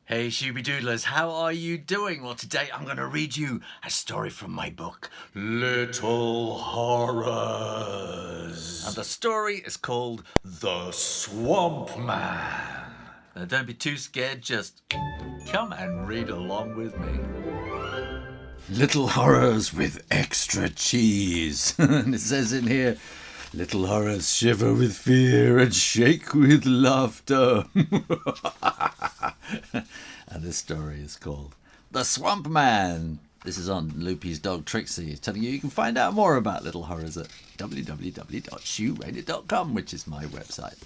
Hey Shooby-Doodlers, how are you doing? Well, today I'm going to read you a story from my book, Little Horrors. And the story is called The Swamp Man. Now don't be too scared, just come and read along with me. Little Horrors with extra cheese. And it says in here, Little Horrors shiver with fear and shake with laughter. And this story is called The Swamp Man. This is Aunt Loopy's dog Trixie telling you can find out more about Little Horrors at www.shoorayner.com, which is my website.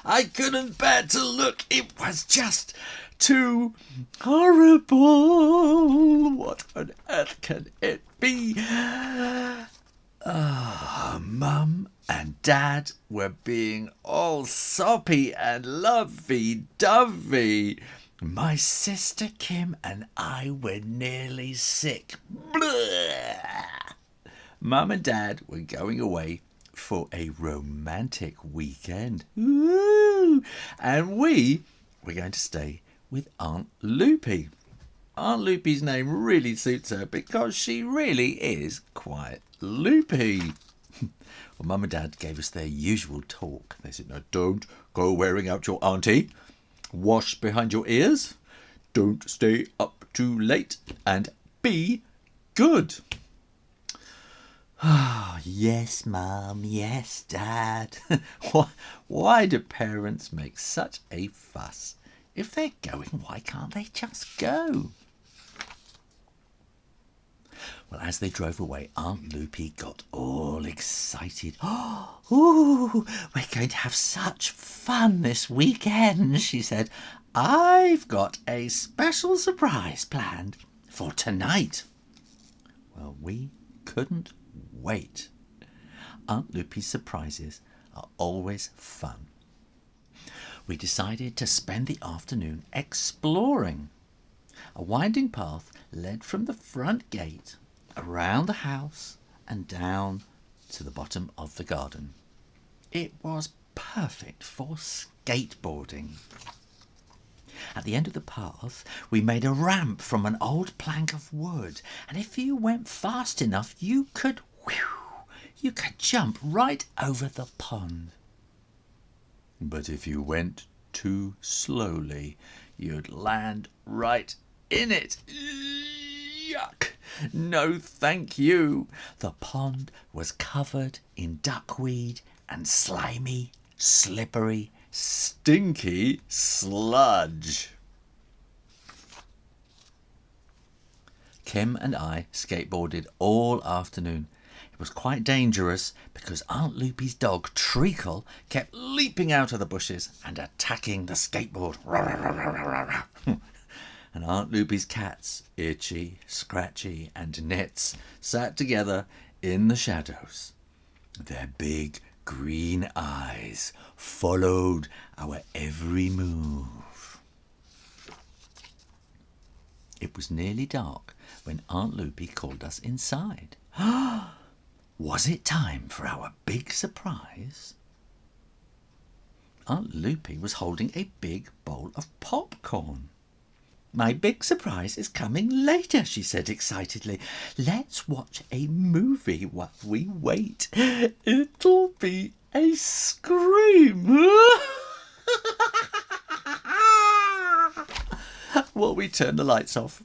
I couldn't bear to look. It was just too horrible. What on earth can it be? Mum and Dad were being all soppy and lovey-dovey. My sister Kim and I were nearly sick. Mum and Dad were going away for a romantic weekend. Ooh. And we were going to stay with Aunt Loopy. Aunt Loopy's name really suits her because she really is quite loopy. Well, Mum and Dad gave us their usual talk. They said, "Now, don't go wearing out your auntie. Wash behind your ears. Don't stay up too late. And be good." Yes, Mum. Yes, Dad. Why do parents make such a fuss? If they're going, why can't they just go? Well, as they drove away, Aunt Loopy got all excited. "Oh, we're going to have such fun this weekend," she said. "I've got a special surprise planned for tonight." Well, we couldn't wait. Aunt Loopy's surprises are always fun. We decided to spend the afternoon exploring. A winding path led from the front gate, around the house and down to the bottom of the garden. It was perfect for skateboarding. At the end of the path, we made a ramp from an old plank of wood, and if you went fast enough, you could jump right over the pond. But if you went too slowly, you'd land right in it. Yuck! No, thank you. The pond was covered in duckweed and slimy, slippery, stinky sludge. Kim and I skateboarded all afternoon. It was quite dangerous because Aunt Loopy's dog Treacle kept leaping out of the bushes and attacking the skateboard. And Aunt Loopy's cats, Itchy, Scratchy and Nits, sat together in the shadows. Their big green eyes followed our every move. It was nearly dark when Aunt Loopy called us inside. Was it time for our big surprise? Aunt Loopy was holding a big bowl of popcorn. "My big surprise is coming later," she said excitedly. "Let's watch a movie while we wait. It'll be a scream." Well, we turned the lights off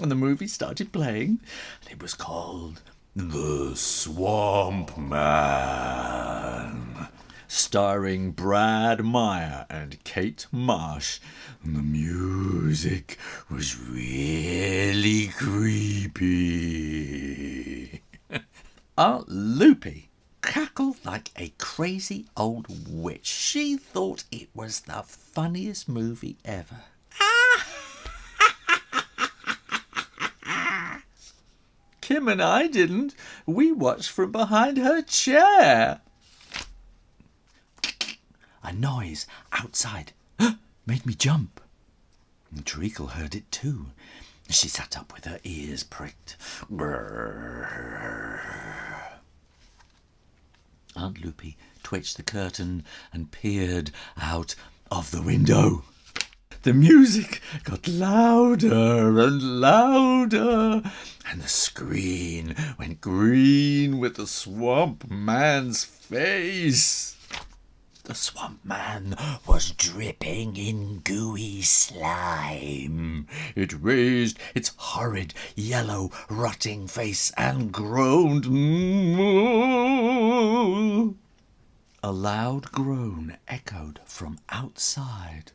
and the movie started playing, and it was called The Swamp Man, starring Brad Meyer and Kate Marsh. The music was really creepy. Aunt Loopy cackled like a crazy old witch. She thought it was the funniest movie ever. Kim and I didn't. We watched from behind her chair. A noise outside made me jump. And Treacle heard it too. She sat up with her ears pricked. Aunt Loopy twitched the curtain and peered out of the window. The music got louder and louder, and the screen went green with the Swamp Man's face. The Swamp Man was dripping in gooey slime. It raised its horrid, yellow, rotting face and groaned. Moo. A loud groan echoed from outside.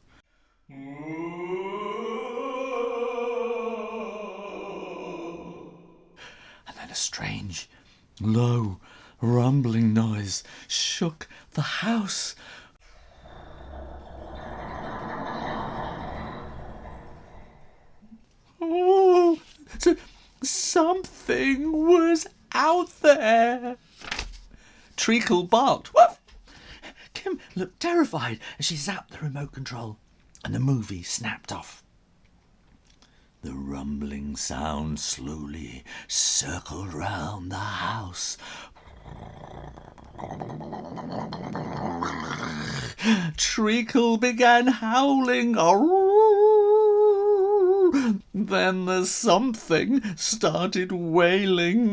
And then a strange, low, rumbling noise shook the house. Oh, something was out there. Treacle barked. Woof! Kim looked terrified as she zapped the remote control, and the movie snapped off. The rumbling sound slowly circled round the house. Treacle began howling. Then the something started wailing.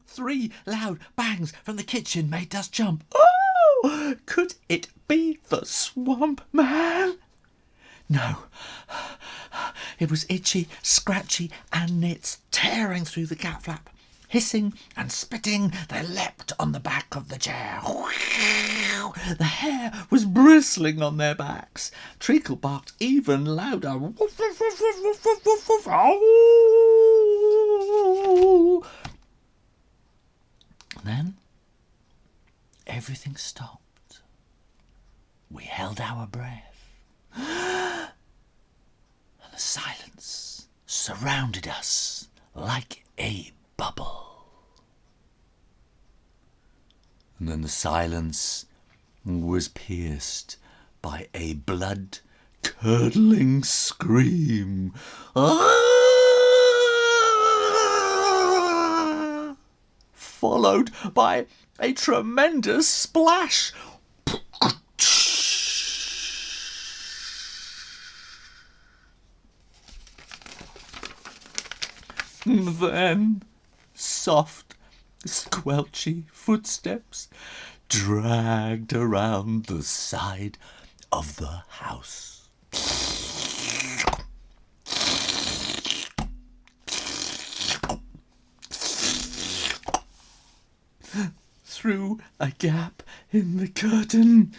3 loud bangs from the kitchen made us jump. Oh! Could it be the Swamp Man? No. It was Itchy, Scratchy and Nits tearing through the cat flap. Hissing and spitting, they leapt on the back of the chair. The hair was bristling on their backs. Treacle barked even louder. And then everything stopped. We held our breath. And the silence surrounded us like a bubble. And then the silence was pierced by a blood-curdling scream. Followed by a tremendous splash. Then soft, squelchy footsteps dragged around the side of the house. Through a gap in the curtain,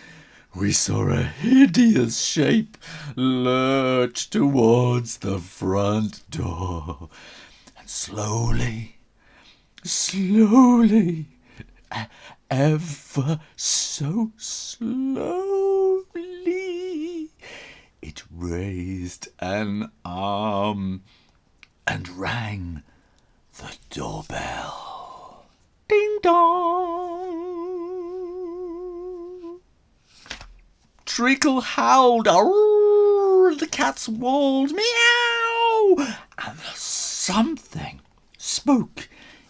we saw a hideous shape lurch towards the front door. And slowly, ever so slowly, it raised an arm and rang the doorbell. Ding dong! Treacle howled. The cats walled. Meow! And the something spoke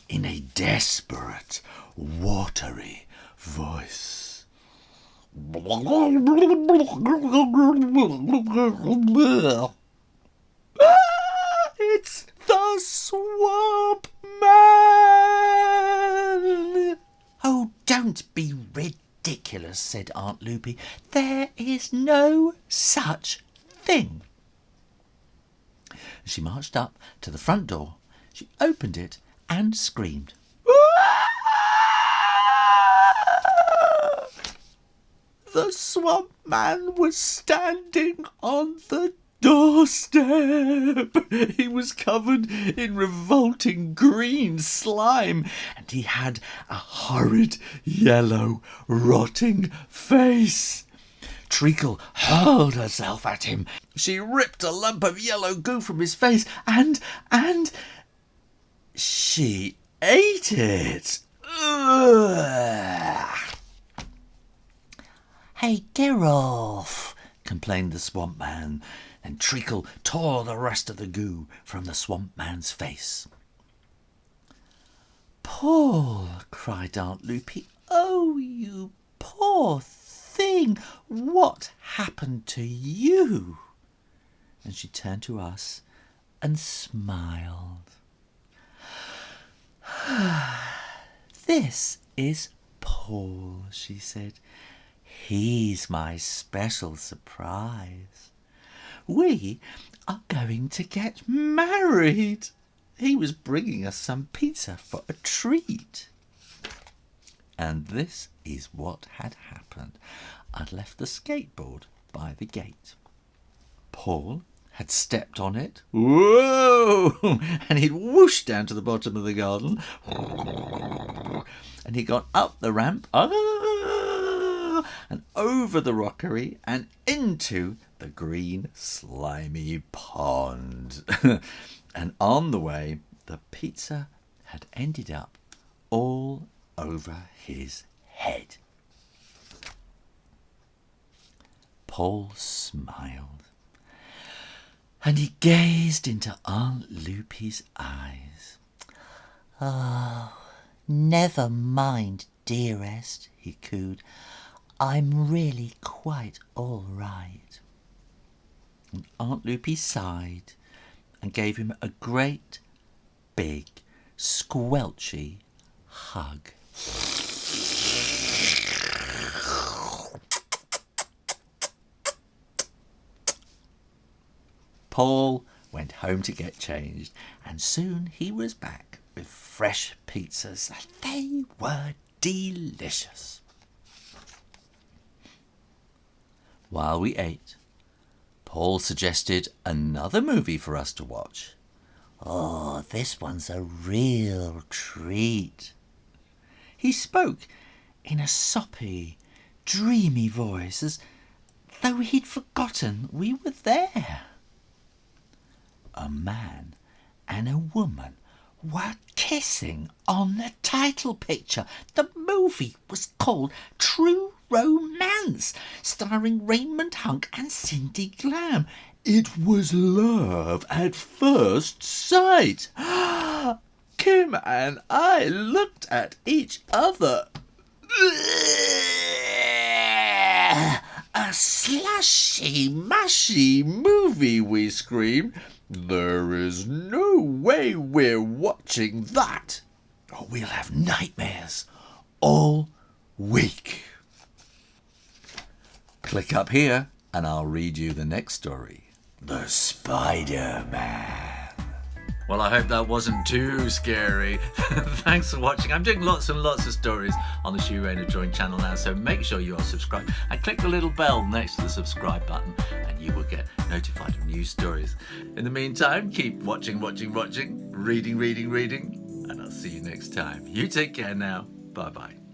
in a desperate, watery voice. It's the Swamp Man! Oh, don't be ridiculous, said Aunt Loopy. There is no such thing. She marched up to the front door. She opened it and screamed. The Swamp Man was standing on the doorstep. He was covered in revolting green slime, and he had a horrid yellow rotting face. Treacle hurled herself at him. She ripped a lump of yellow goo from his face and she ate it. Ugh. Hey, get off, complained the Swamp Man, and Treacle tore the rest of the goo from the Swamp Man's face. Poor Paul, cried Aunt Loopy. Oh, you poor thing. What happened to you? And she turned to us and smiled. This is Paul, she said. He's my special surprise. We are going to get married. He was bringing us some pizza for a treat. And this is what had happened. I'd left the skateboard by the gate. Paul had stepped on it. Whoa! And he'd whooshed down to the bottom of the garden. And he got up the ramp and over the rockery and into the green slimy pond. And on the way, the pizza had ended up all over his head. Paul smiled, and he gazed into Aunt Loopy's eyes. Oh, never mind, dearest, he cooed. I'm really quite all right. And Aunt Loopy sighed and gave him a great, big, squelchy hug. Paul went home to get changed, and soon he was back with fresh pizzas. They were delicious. While we ate, Paul suggested another movie for us to watch. Oh, this one's a real treat. He spoke in a soppy, dreamy voice, as though he'd forgotten we were there. A man and a woman were kissing on the title picture. The movie was called True Romance, starring Raymond Hunk and Cindy Glam. It was love at first sight. Kim and I looked at each other. A slushy, mushy movie, we screamed. There is no way we're watching that. Or we'll have nightmares all week. Click up here and I'll read you the next story. The Spider-Man. Well, I hope that wasn't too scary. Thanks for watching. I'm doing lots and lots of stories on the Shoo Rayner Drawing channel now, so make sure you are subscribed and click the little bell next to the subscribe button and you will get notified of new stories. In the meantime, keep watching, reading, and I'll see you next time. You take care now. Bye-bye.